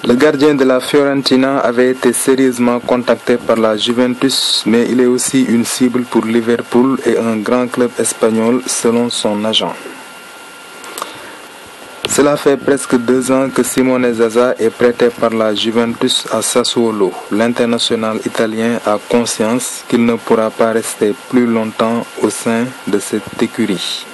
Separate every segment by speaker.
Speaker 1: Le gardien de la Fiorentina avait été sérieusement contacté par la Juventus, mais il est aussi une cible pour Liverpool et un grand club espagnol selon son agent. Cela fait presque 2 ans que Simone Zaza est prêté par la Juventus à Sassuolo. L'international italien a conscience qu'il ne pourra pas rester plus longtemps au sein de cette écurie.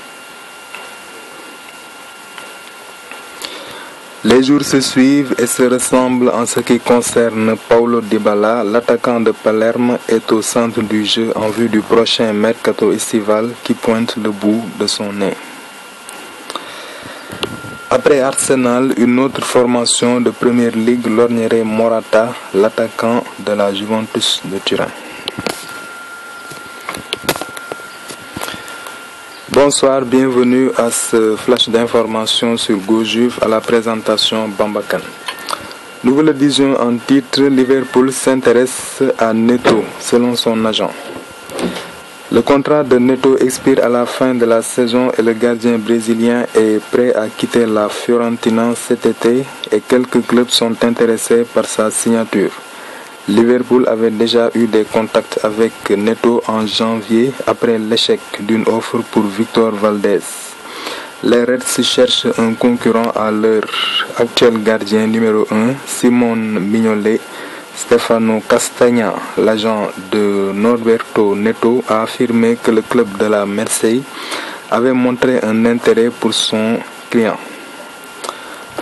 Speaker 1: Les jours se suivent et se ressemblent en ce qui concerne Paulo Dybala. L'attaquant de Palerme est au centre du jeu en vue du prochain mercato estival qui pointe le bout de son nez. Après Arsenal, une autre formation de Première Ligue lorgnerait Morata, l'attaquant de la Juventus de Turin. Bonsoir, bienvenue à ce flash d'information sur GoJuve à la présentation Bambakan. Nous vous le disions en titre, Liverpool s'intéresse à Neto selon son agent. Le contrat de Neto expire à la fin de la saison et le gardien brésilien est prêt à quitter la Fiorentina cet été et quelques clubs sont intéressés par sa signature. Liverpool avait déjà eu des contacts avec Neto en janvier après l'échec d'une offre pour Victor Valdés. Les Reds cherchent un concurrent à leur actuel gardien numéro 1, Simone Mignolet. Stefano Castagna, l'agent de Norberto Neto, a affirmé que le club de la Marseille avait montré un intérêt pour son client.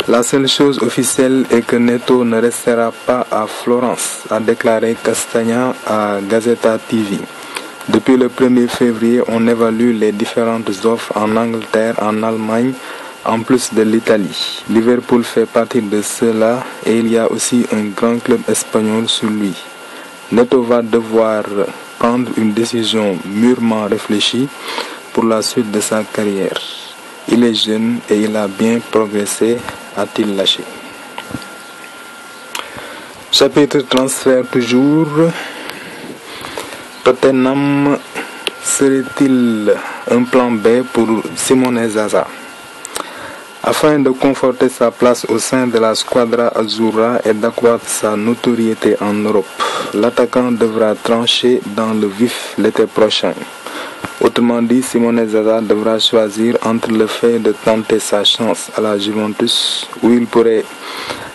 Speaker 1: La seule chose officielle est que Neto ne restera pas à Florence, a déclaré Castagna à Gazzetta TV. Depuis le 1er février, on évalue les différentes offres en Angleterre, en Allemagne, en plus de l'Italie. Liverpool fait partie de ceux-là et il y a aussi un grand club espagnol sur lui. Neto va devoir prendre une décision mûrement réfléchie pour la suite de sa carrière. Il est jeune et il a bien progressé, a-t-il lâché. Chapitre transfert toujours. Tottenham serait-il un plan B pour Simone Zaza? Afin de conforter sa place au sein de la Squadra Azzurra et d'accroître sa notoriété en Europe, l'attaquant devra trancher dans le vif l'été prochain. Autrement dit, Simone Zaza devra choisir entre le fait de tenter sa chance à la Juventus, où il pourrait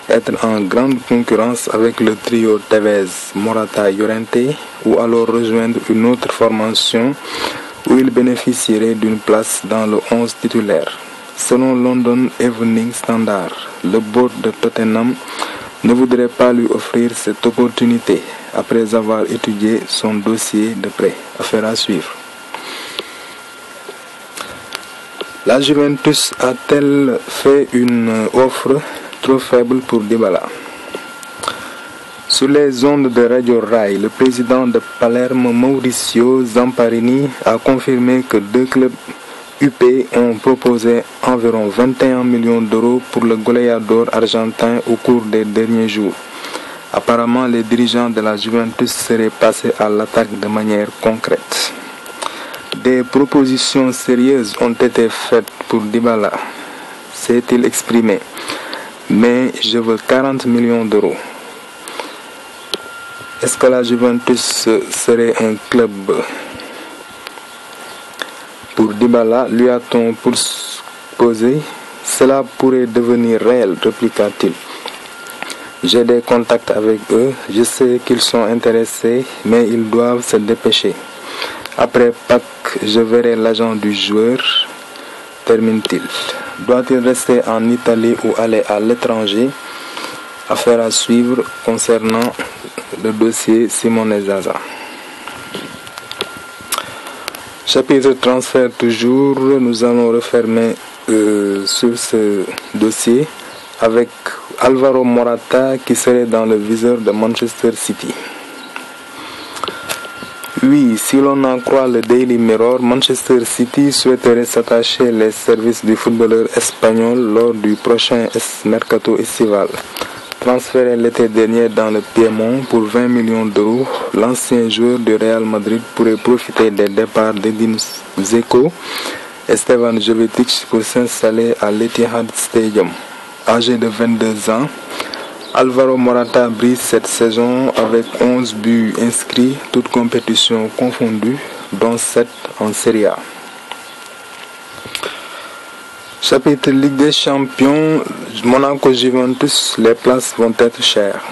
Speaker 1: être en grande concurrence avec le trio Tevez, Morata, Llorente, ou alors rejoindre une autre formation où il bénéficierait d'une place dans le 11 titulaire. Selon London Evening Standard, le board de Tottenham ne voudrait pas lui offrir cette opportunité après avoir étudié son dossier de prêt. Affaire à suivre. La Juventus a-t-elle fait une offre trop faible pour Dybala? Sur les ondes de Radio Rai, le président de Palerme, Mauricio Zamparini, a confirmé que 2 clubs UP ont proposé environ 21 millions d'euros pour le goleador argentin au cours des derniers jours. Apparemment, les dirigeants de la Juventus seraient passés à l'attaque de manière concrète. Des propositions sérieuses ont été faites pour Dybala, s'est-il exprimé, mais je veux 40 millions d'euros. Est-ce que la Juventus serait un club pour Dybala, lui a-t-on posé? Cela pourrait devenir réel, répliqua-t-il. J'ai des contacts avec eux, je sais qu'ils sont intéressés, mais ils doivent se dépêcher. Après Pâques, je verrai l'agent du joueur, termine-t-il. Doit-il rester en Italie ou aller à l'étranger? Affaire à suivre concernant le dossier Simone Zaza. Chapitre transfert toujours, nous allons refermer sur ce dossier avec Alvaro Morata qui serait dans le viseur de Manchester City. Oui, si l'on en croit le Daily Mirror, Manchester City souhaiterait s'attacher les services du footballeur espagnol lors du prochain mercato estival. Transféré l'été dernier dans le Piémont pour 20 millions d'euros, l'ancien joueur du Real Madrid pourrait profiter des départs d'Edin Dzeko et Stevan Jovetic pour s'installer à l'Etihad Stadium. Âgé de 22 ans, Alvaro Morata brise cette saison avec 11 buts inscrits, toutes compétitions confondues, dont 7 en Serie A. Chapitre Ligue des Champions, Monaco-Juventus, les places vont être chères.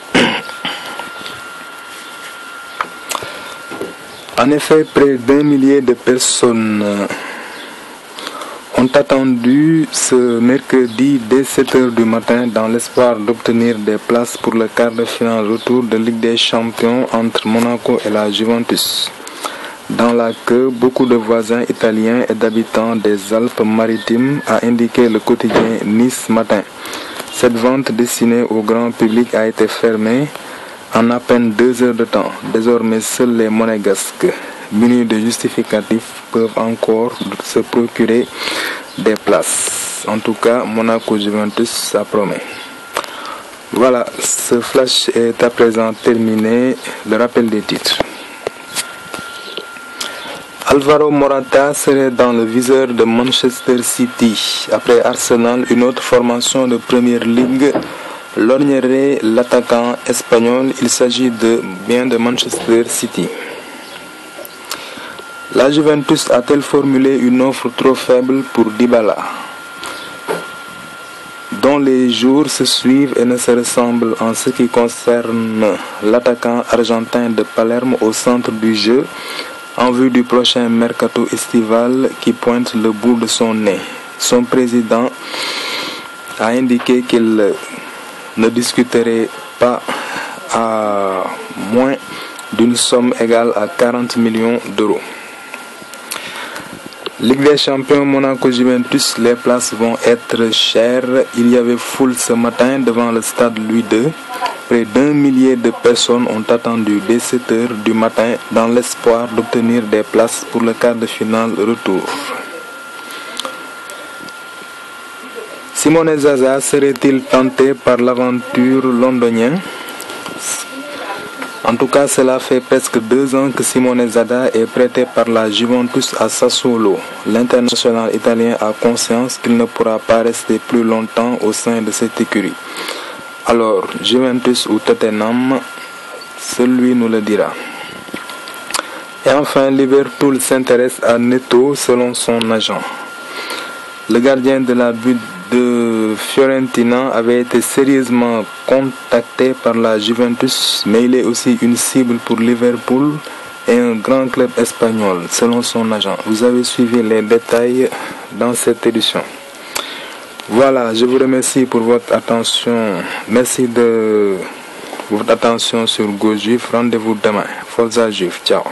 Speaker 1: En effet, près d'1 millier de personnes ont attendu ce mercredi dès 7h du matin dans l'espoir d'obtenir des places pour le quart de finale retour de Ligue des Champions entre Monaco et la Juventus. Dans la queue, beaucoup de voisins italiens et d'habitants des Alpes-Maritimes, a indiqué le quotidien Nice Matin. Cette vente destinée au grand public a été fermée en à peine 2 heures de temps. Désormais, seuls les monégasques munis de justificatifs peuvent encore se procurer des places. En tout cas, Monaco-Juventus, ça promet. Voilà, ce flash est à présent terminé. Le rappel des titres. Alvaro Morata serait dans le viseur de Manchester City. Après Arsenal, une autre formation de Première Ligue lorgnerait l'attaquant espagnol. Il s'agit de Manchester City. La Juventus a-t-elle formulé une offre trop faible pour Dybala, dont les jours se suivent et ne se ressemblent en ce qui concerne l'attaquant argentin de Palerme au centre du jeu, en vue du prochain mercato estival qui pointe le bout de son nez. Son président a indiqué qu'il ne discuterait pas à moins d'une somme égale à 40 millions d'euros. Ligue des Champions Monaco-Juventus, les places vont être chères. Il y avait foule ce matin devant le stade Louis II. Près d'1 millier de personnes ont attendu dès 7 heures du matin dans l'espoir d'obtenir des places pour le quart de finale retour. Simone Zaza serait-il tenté par l'aventure londonienne? En tout cas, cela fait presque 2 ans que Simone Zaza est prêté par la Juventus à Sassuolo. L'international italien a conscience qu'il ne pourra pas rester plus longtemps au sein de cette écurie. Alors, Juventus ou Tottenham, celui nous le dira. Et enfin, Liverpool s'intéresse à Neto selon son agent. Le gardien de la but de Fiorentina avait été sérieusement contacté par la Juventus, mais il est aussi une cible pour Liverpool et un grand club espagnol, selon son agent. Vous avez suivi les détails dans cette édition. Voilà, je vous remercie pour votre attention. Merci de votre attention sur Go Juif. Rendez-vous demain. Forza Juif. Ciao.